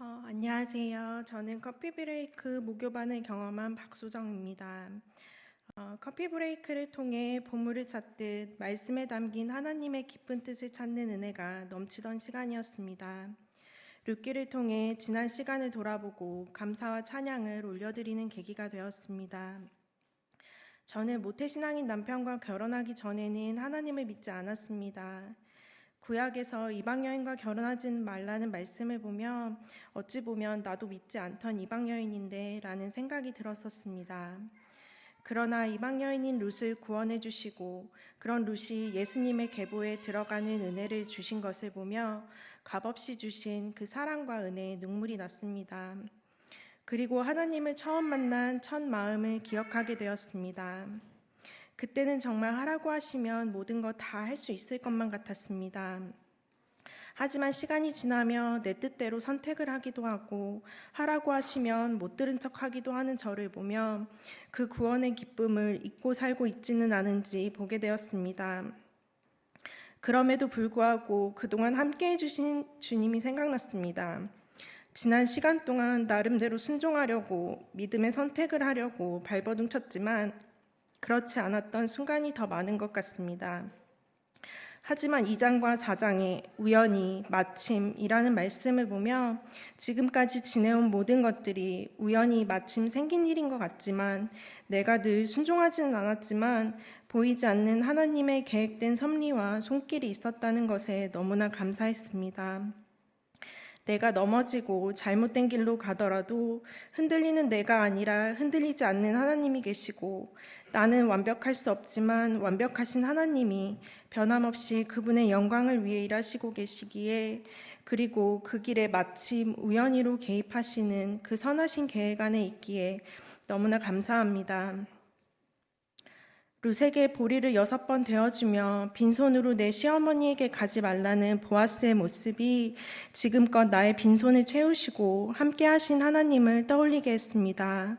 안녕하세요. 저는 커피 브레이크 목요반을 경험한 박소정입니다. 커피 브레이크를 통해 보물을 찾듯 말씀에 담긴 하나님의 깊은 뜻을 찾는 은혜가 넘치던 시간이었습니다. 룻기를 통해 지난 시간을 돌아보고 감사와 찬양을 올려드리는 계기가 되었습니다. 저는 모태신앙인 남편과 결혼하기 전에는 하나님을 믿지 않았습니다. 구약에서 이방 여인과 결혼하지 말라는 말씀을 보며 어찌 보면 나도 믿지 않던 이방 여인인데 라는 생각이 들었었습니다. 그러나 이방 여인인 룻을 구원해 주시고 그런 룻이 예수님의 계보에 들어가는 은혜를 주신 것을 보며 값없이 주신 그 사랑과 은혜에 눈물이 났습니다. 그리고 하나님을 처음 만난 첫 마음을 기억하게 되었습니다. 그때는 정말 하라고 하시면 모든 거 다 할 수 있을 것만 같았습니다. 하지만 시간이 지나며 내 뜻대로 선택을 하기도 하고 하라고 하시면 못 들은 척하기도 하는 저를 보며 그 구원의 기쁨을 잊고 살고 있지는 않은지 보게 되었습니다. 그럼에도 불구하고 그동안 함께해 주신 주님이 생각났습니다. 지난 시간 동안 나름대로 순종하려고 믿음의 선택을 하려고 발버둥 쳤지만 그렇지 않았던 순간이 더 많은 것 같습니다. 하지만 2장과 4장에 우연히, 마침이라는 말씀을 보며 지금까지 지내온 모든 것들이 우연히 마침 생긴 일인 것 같지만 내가 늘 순종하지는 않았지만 보이지 않는 하나님의 계획된 섭리와 손길이 있었다는 것에 너무나 감사했습니다. 내가 넘어지고 잘못된 길로 가더라도 흔들리는 내가 아니라 흔들리지 않는 하나님이 계시고 나는 완벽할 수 없지만 완벽하신 하나님이 변함없이 그분의 영광을 위해 일하시고 계시기에 그리고 그 길에 마침 우연히로 개입하시는 그 선하신 계획 안에 있기에 너무나 감사합니다. 룻에게 보리를 6번 되어주며 빈손으로 내 시어머니에게 가지 말라는 보아스의 모습이 지금껏 나의 빈손을 채우시고 함께 하신 하나님을 떠올리게 했습니다.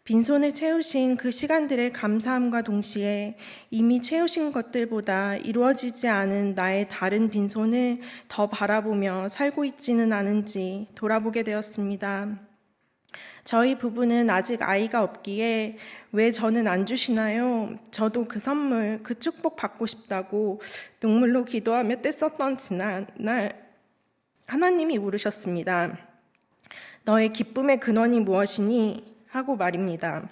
빈손을 채우신 그 시간들의 감사함과 동시에 이미 채우신 것들보다 이루어지지 않은 나의 다른 빈손을 더 바라보며 살고 있지는 않은지 돌아보게 되었습니다. 저희 부부는 아직 아이가 없기에 왜 저는 안 주시나요? 저도 그 선물, 그 축복 받고 싶다고 눈물로 기도하며 뗐었던 지난날 하나님이 물으셨습니다. 너의 기쁨의 근원이 무엇이니? 하고 말입니다.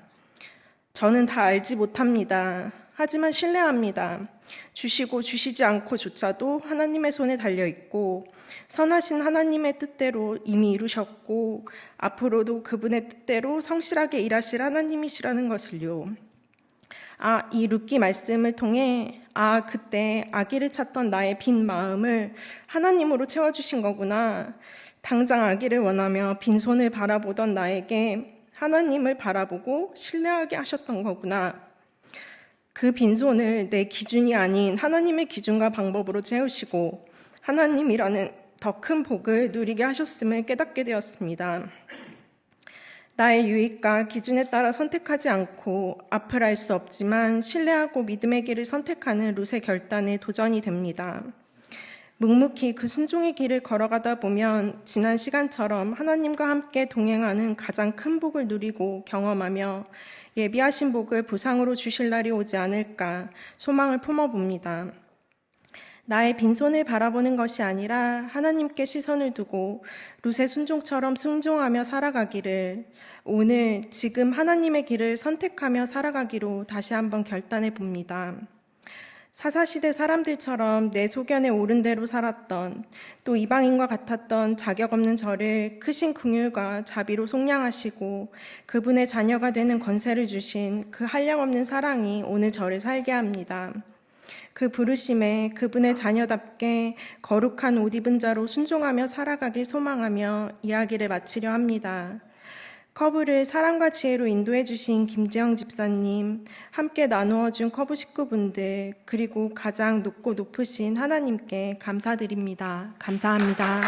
저는 다 알지 못합니다. 하지만 신뢰합니다. 주시고 주시지 않고조차도 하나님의 손에 달려있고 선하신 하나님의 뜻대로 이미 이루셨고 앞으로도 그분의 뜻대로 성실하게 일하실 하나님이시라는 것을요. 이 룻기 말씀을 통해 그때 아기를 찾던 나의 빈 마음을 하나님으로 채워주신 거구나. 당장 아기를 원하며 빈손을 바라보던 나에게 하나님을 바라보고 신뢰하게 하셨던 거구나. 그 빈손을 내 기준이 아닌 하나님의 기준과 방법으로 채우시고 하나님이라는 더 큰 복을 누리게 하셨음을 깨닫게 되었습니다. 나의 유익과 기준에 따라 선택하지 않고 앞을 알 수 없지만 신뢰하고 믿음의 길을 선택하는 룻의 결단에 도전이 됩니다. 묵묵히 그 순종의 길을 걸어가다 보면 지난 시간처럼 하나님과 함께 동행하는 가장 큰 복을 누리고 경험하며 예비하신 복을 보상으로 주실 날이 오지 않을까 소망을 품어봅니다. 나의 빈손을 바라보는 것이 아니라 하나님께 시선을 두고 룻의 순종처럼 순종하며 살아가기를 오늘 지금 하나님의 길을 선택하며 살아가기로 다시 한번 결단해 봅니다. 사사시대 사람들처럼 내 소견에 옳은 대로 살았던 또 이방인과 같았던 자격 없는 저를 크신 긍휼과 자비로 속량하시고 그분의 자녀가 되는 권세를 주신 그 한량없는 사랑이 오늘 저를 살게 합니다. 그 부르심에 그분의 자녀답게 거룩한 옷 입은 자로 순종하며 살아가길 소망하며 이야기를 마치려 합니다. 커브를 사랑과 지혜로 인도해 주신 김재영 집사님, 함께 나누어 준 커브 식구분들, 그리고 가장 높고 높으신 하나님께 감사드립니다. 감사합니다.